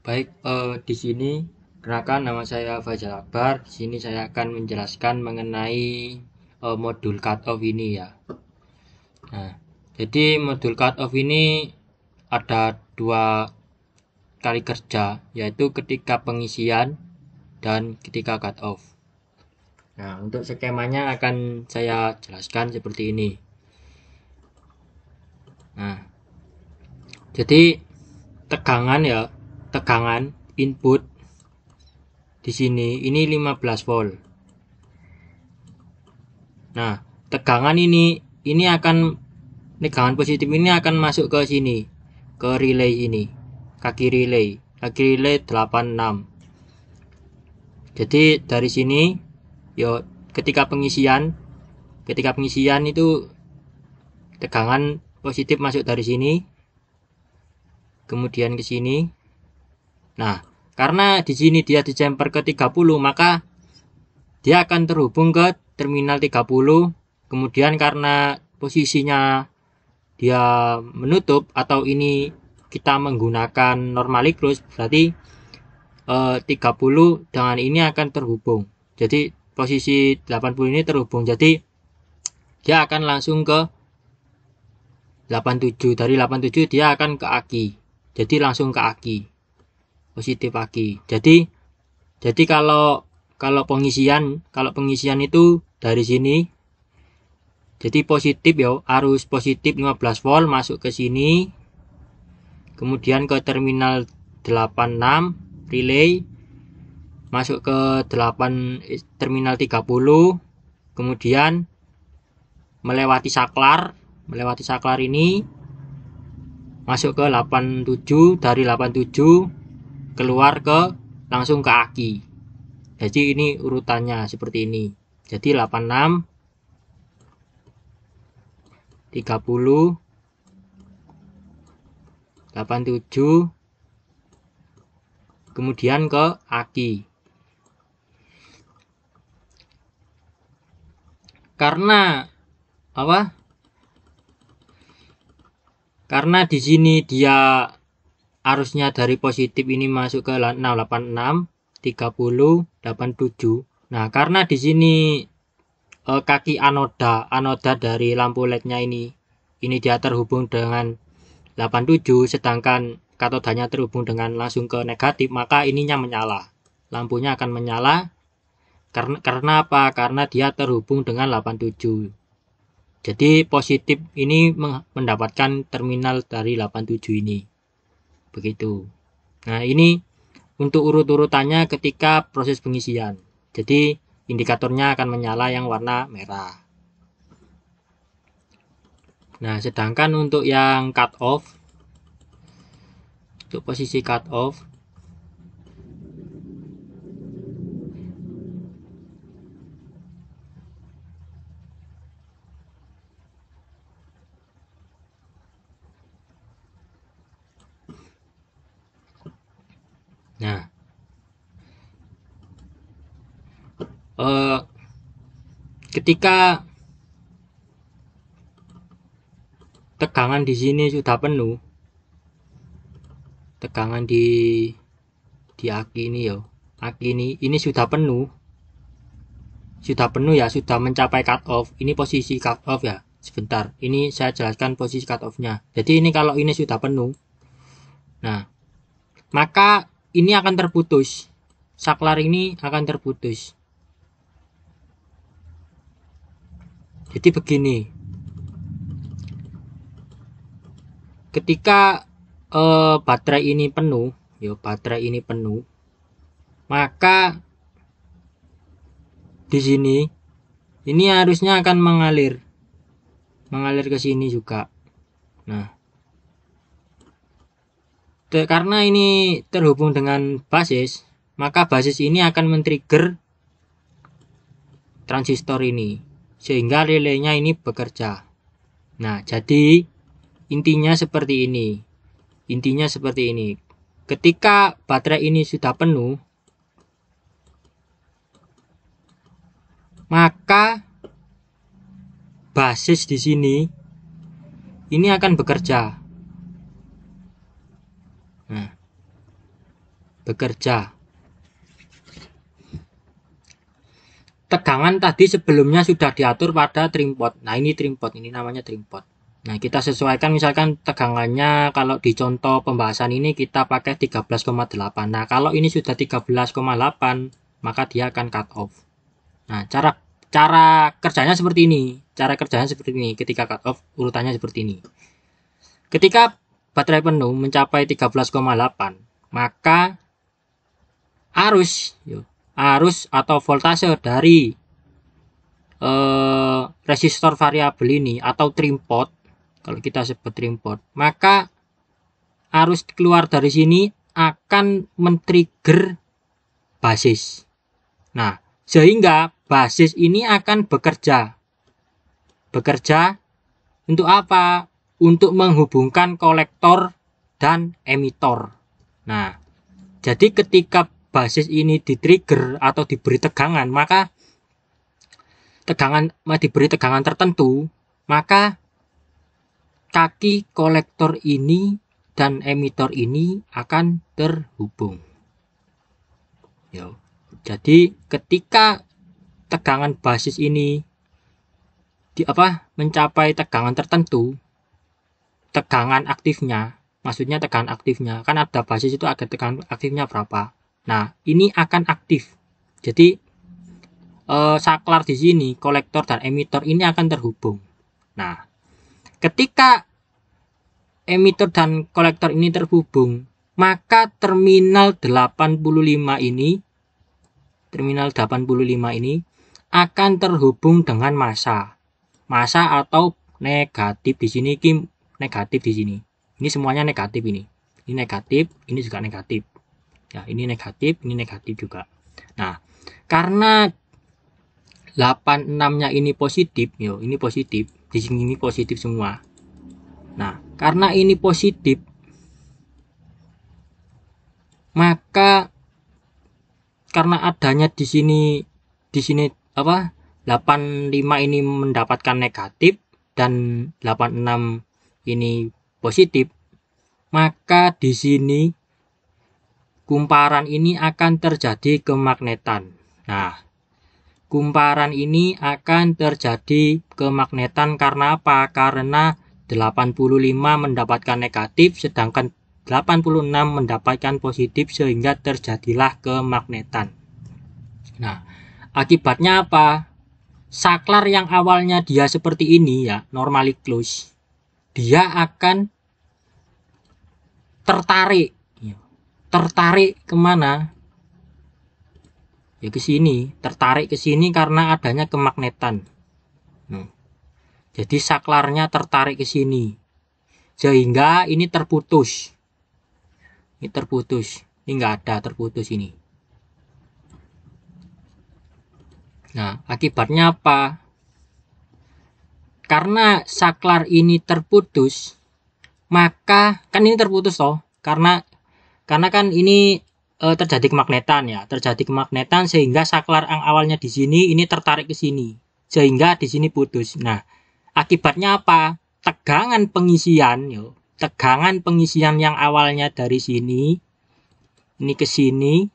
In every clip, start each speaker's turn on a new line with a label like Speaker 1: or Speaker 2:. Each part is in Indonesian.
Speaker 1: Baik, di sini kenalkan nama saya Faisal Akbar. Di sini saya akan menjelaskan mengenai modul cutoff ini ya. Nah, jadi modul cutoff ini ada dua kali kerja, yaitu ketika pengisian dan ketika cutoff. Nah, untuk skemanya akan saya jelaskan seperti ini. Nah, jadi tegangan input di sini ini 15 volt. Nah, tegangan positif ini akan masuk ke sini, ke relay ini, kaki relay 86. Jadi dari sini, ketika pengisian itu tegangan positif masuk dari sini, kemudian ke sini. Nah, karena di sini dia dijumper ke 30, maka dia akan terhubung ke terminal 30. Kemudian karena posisinya dia menutup atau ini kita menggunakan normally close, berarti 30 dengan ini akan terhubung. Jadi posisi 80 ini terhubung. Jadi dia akan langsung ke 87. Dari 87 dia akan ke aki. Jadi langsung ke aki. Positif aki. Jadi kalau pengisian itu dari sini, jadi positif arus positif 15 volt masuk ke sini, kemudian ke terminal 86 relay, masuk ke terminal 30, kemudian melewati saklar ini masuk ke 87, dari 87 keluar ke langsung ke aki. Jadi ini urutannya seperti ini. Jadi 86, 30, 87, kemudian ke aki. Karena di sini dia arusnya dari positif ini masuk ke 686, 30, 87. Nah, karena di sini kaki anoda dari lampu LED-nya ini dia terhubung dengan 87, sedangkan katodanya terhubung dengan langsung ke negatif, maka ininya menyala. Lampunya akan menyala. Karena apa? Karena dia terhubung dengan 87. Jadi positif ini mendapatkan terminal dari 87 ini. Begitu. Nah, ini untuk urut-urutannya ketika proses pengisian. Jadi indikatornya akan menyala yang warna merah. Nah, sedangkan untuk yang cut off, untuk posisi cut off, nah, ketika tegangan di sini sudah penuh, tegangan di aki ini aki ini sudah penuh ya, sudah mencapai cut off. Ini posisi cut off ya. Sebentar, ini saya jelaskan posisi cut off-nya. Jadi ini kalau ini sudah penuh, nah, maka ini akan terputus. Saklar ini akan terputus. Jadi begini. Ketika baterai ini penuh, maka di sini ini harusnya akan mengalir ke sini juga. Nah, karena ini terhubung dengan basis, maka basis ini akan men-trigger transistor ini sehingga relaynya ini bekerja. Nah, jadi intinya seperti ini. Ketika baterai ini sudah penuh, maka basis di sini ini akan bekerja. Nah, bekerja. Tegangan tadi sebelumnya sudah diatur pada trim pot. Nah, ini trim pot, ini namanya trim pot. Nah, kita sesuaikan misalkan tegangannya kalau di contoh pembahasan ini kita pakai 13,8. Nah, kalau ini sudah 13,8, maka dia akan cut off. Nah, cara kerjanya seperti ini. Cara kerjanya seperti ini. Ketika cut off, urutannya seperti ini. Ketika baterai penuh mencapai 13,8, maka arus atau voltase dari resistor variabel ini atau trim pot, kalau kita sebut trim pot, maka arus keluar dari sini akan men-trigger basis. Nah, sehingga basis ini akan bekerja untuk apa? Untuk menghubungkan kolektor dan emitor. Nah, jadi ketika basis ini di-trigger atau diberi tegangan, maka diberi tegangan tertentu, maka kaki kolektor ini dan emitor ini akan terhubung. Jadi ketika tegangan basis ini mencapai tegangan tertentu, tegangan aktifnya, maksudnya tegangan aktifnya, kan ada basis itu ada tegangan aktifnya berapa. Nah, ini akan aktif. Jadi saklar di sini, kolektor dan emitor ini akan terhubung. Nah, ketika emitor dan kolektor ini terhubung, maka terminal 85 ini akan terhubung dengan massa atau negatif di sini, negatif di sini. Ini semuanya negatif ini. Ini negatif, ini juga negatif. Ya, ini negatif juga. Nah, karena 86-nya ini positif, ini positif, di sini ini positif semua. Nah, karena ini positif, maka karena adanya di sini 85 ini mendapatkan negatif dan 86 ini positif, maka di sini kumparan ini akan terjadi kemagnetan. Nah, kumparan ini akan terjadi kemagnetan karena apa? Karena 85 mendapatkan negatif sedangkan 86 mendapatkan positif sehingga terjadilah kemagnetan. Nah, akibatnya apa? Saklar yang awalnya dia seperti ini ya, normally close, dia akan tertarik kemana? Ya ke sini, tertarik ke sini karena adanya kemagnetan. Jadi saklarnya tertarik ke sini, sehingga ini terputus. Ini terputus, ini enggak ada, terputus ini. Nah, akibatnya apa? Karena saklar ini terputus, maka kan ini terputus toh, karena kan ini terjadi kemagnetan ya, terjadi kemagnetan sehingga saklar yang awalnya di sini ini tertarik ke sini, sehingga di sini putus. Nah, akibatnya apa? Tegangan pengisian yang awalnya dari sini ini ke sini,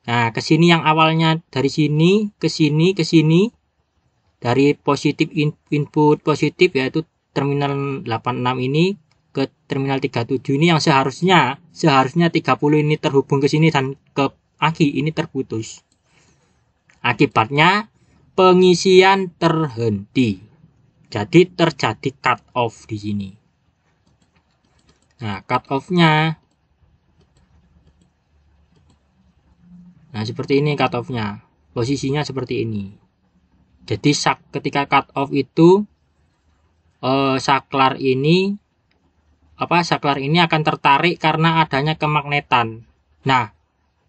Speaker 1: nah ke sini yang awalnya dari sini ke sini dari positif input positif yaitu terminal 86 ini ke terminal 37 ini yang seharusnya 30 ini terhubung ke sini dan ke aki ini terputus. Akibatnya pengisian terhenti. Jadi terjadi cut off di sini. Nah, cut off-nya. Nah, seperti ini cut off-nya. Posisinya seperti ini. Jadi ketika cut off itu saklar ini akan tertarik karena adanya kemagnetan. Nah,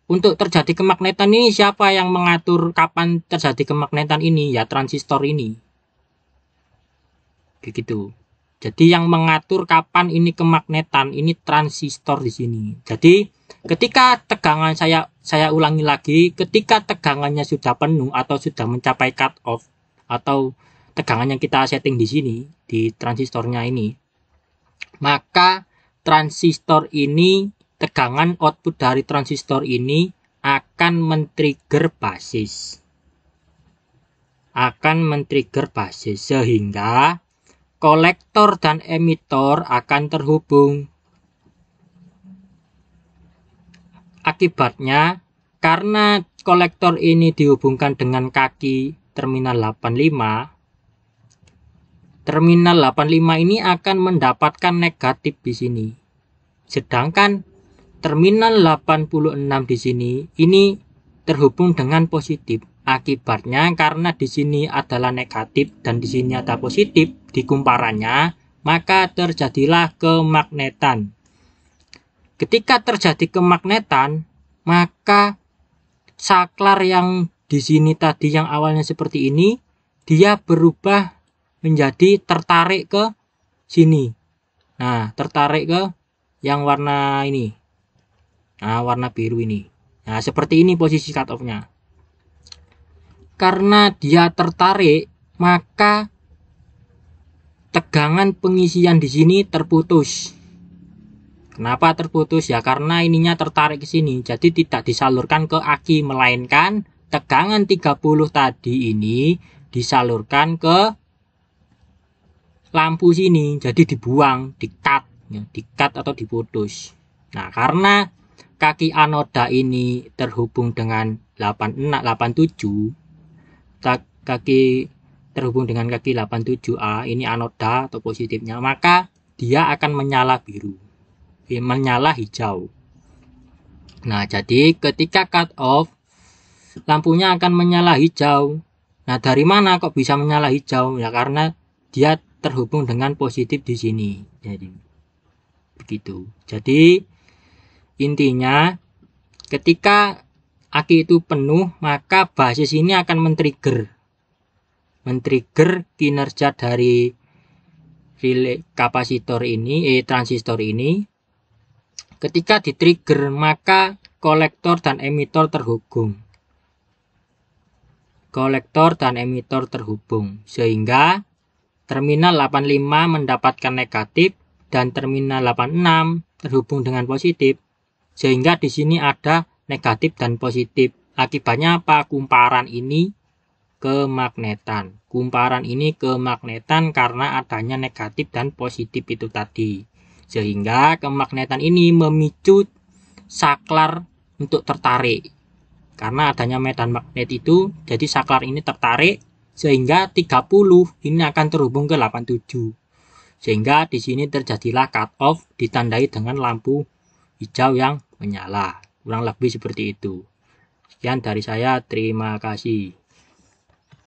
Speaker 1: untuk terjadi kemagnetan ini siapa yang mengatur kapan terjadi kemagnetan ini? Ya transistor ini. Begitu. Jadi yang mengatur kapan ini kemagnetan ini transistor di sini. Jadi ketika tegangan saya ulangi lagi, ketika tegangannya sudah penuh atau sudah mencapai cut off atau tegangan yang kita setting di sini di transistornya ini, maka transistor ini, tegangan output dari transistor ini akan men-trigger basis. Sehingga kolektor dan emitor akan terhubung. Akibatnya, karena kolektor ini dihubungkan dengan kaki terminal 85, terminal 85 ini akan mendapatkan negatif di sini. Sedangkan terminal 86 di sini ini terhubung dengan positif. Akibatnya karena di sini adalah negatif dan di sini ada positif di kumparannya, maka terjadilah kemagnetan. Ketika terjadi kemagnetan, maka saklar yang di sini tadi yang awalnya seperti ini, dia berubah menjadi tertarik ke sini. Nah, tertarik ke yang warna ini. Nah, warna biru ini. Nah, seperti ini posisi cutoff-nya. Karena dia tertarik, maka tegangan pengisian di sini terputus. Kenapa terputus? Ya karena ininya tertarik ke sini, jadi tidak disalurkan ke aki, melainkan tegangan 30 tadi ini disalurkan ke lampu sini, jadi dibuang, di-cut atau diputus. Nah, karena kaki anoda ini terhubung dengan 87, kaki terhubung dengan kaki 87A, ini anoda atau positifnya, maka dia akan menyala biru, menyala hijau. Nah, jadi ketika cut off, lampunya akan menyala hijau. Nah, dari mana kok bisa menyala hijau? Ya karena dia terhubung dengan positif di sini. Jadi begitu. Jadi intinya ketika aki itu penuh, maka basis ini akan men-trigger kinerja dari relay kapasitor ini, transistor ini. Ketika di-trigger, maka kolektor dan emitor terhubung. Sehingga terminal 85 mendapatkan negatif dan terminal 86 terhubung dengan positif. Sehingga di sini ada negatif dan positif. Akibatnya apa? Kumparan ini kemagnetan. Karena adanya negatif dan positif itu tadi. Sehingga kemagnetan ini memicu saklar untuk tertarik. Karena adanya medan magnet itu, jadi saklar ini tertarik sehingga 30 ini akan terhubung ke 87. Sehingga di sini terjadilah cut off ditandai dengan lampu hijau yang menyala. Kurang lebih seperti itu. Sekian dari saya, terima kasih.